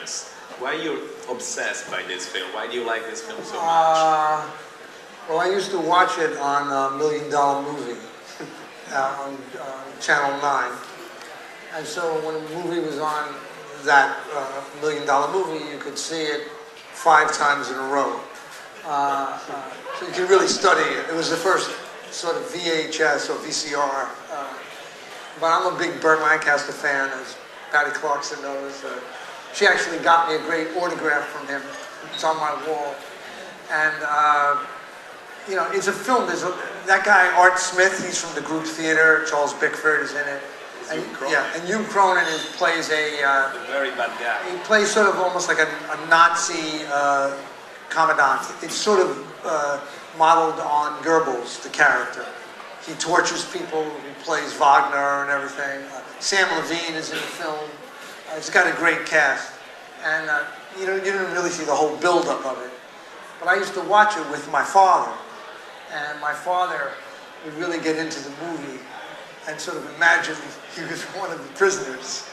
Obsessions. Why you're obsessed by this film? Why do you like this film so much? Well, I used to watch it on $1 Million Movie on Channel 9. And so when a movie was on that $1 Million Movie, you could see it 5 times in a row. So you could really study it. It was the first sort of VHS or VCR. But I'm a big Burt Lancaster fan, as Patty Clarkson knows. She actually got me a great autograph from him. It's on my wall. And, you know, it's a film. That guy, Art Smith, he's from the group theater. Charles Bickford is in it. And, yeah, and Hugh Cronin plays a very bad guy. He plays sort of almost like a Nazi commandant. It's sort of modeled on Goebbels, the character. He tortures people. He plays Wagner and everything. Sam Levine is in the film. It's got a great cast, and you didn't really see the whole build-up of it. But I used to watch it with my father, and my father would really get into the movie and sort of imagine he was one of the prisoners.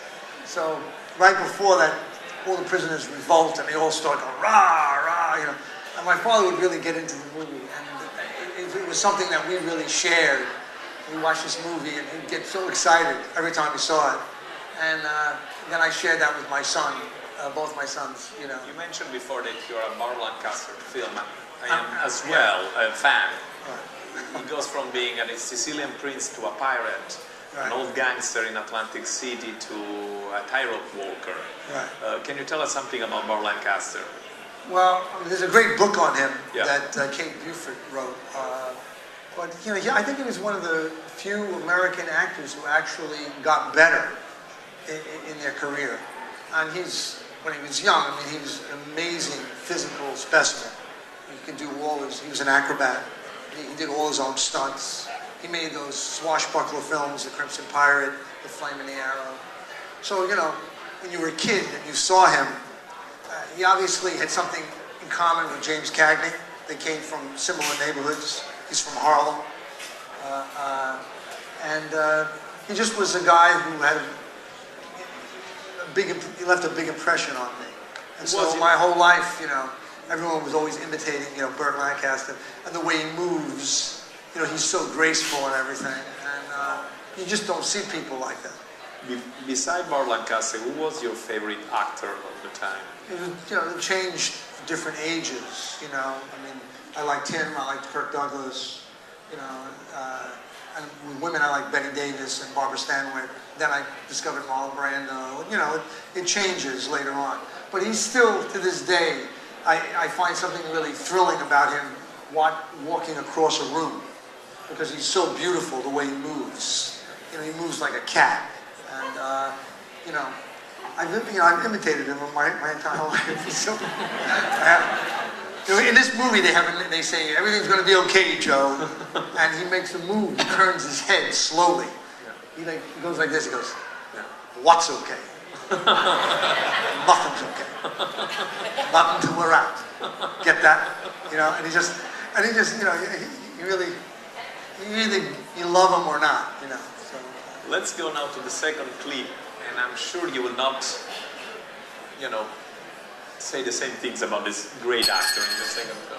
So right before that, all the prisoners revolt and they all start going rah rah, you know. And my father would really get into the movie, and it was something that we really shared. We watched this movie, and he'd get so excited every time he saw it. And then I shared that with my son, both my sons, you know. You mentioned before that you're a Burt Lancaster film. I am as well a fan. Right. He goes from being a Sicilian prince to a pirate, right, an old gangster in Atlantic City to a tightrope walker. Right. Can you tell us something about Burt Lancaster? Well, there's a great book on him that Kate Buford wrote. But you know, I think he was one of the few American actors who actually got better in their career. And when he was young, I mean, he was an amazing physical specimen. He could do he was an acrobat. He did all his own stunts. He made those swashbuckler films, The Crimson Pirate, The Flame and the Arrow. So, you know, when you were a kid and you saw him, he obviously had something in common with James Cagney. They came from similar neighborhoods. He's from Harlem. He just was a guy who had he left a big impression on me. And so my whole life, you know, everyone was always imitating, you know, Burt Lancaster and the way he moves. You know, he's so graceful and everything, and you just don't see people like that. Beside Burt Lancaster, who was your favorite actor of the time? You know, it changed different ages. You know, I mean, I liked him. I liked Kirk Douglas. You know, and with women, I liked Betty Davis and Barbara Stanwyck. Then I discovered Marlon Brando. You know, it changes later on. But he's still, to this day, I find something really thrilling about him walking across a room, because he's so beautiful the way he moves. You know, he moves like a cat. And, you know, I've imitated him my entire life. So, in this movie, they say, everything's going to be okay, Joe. And he makes a move. He turns his head slowly. He goes like this. He goes, what's okay? Nothing's okay. Not until we're out. Get that? You know, and he just, you know, you love him or not, you know. So. Let's go now to the second clip, and I'm sure you will not, you know, say the same things about this great actor in the second film.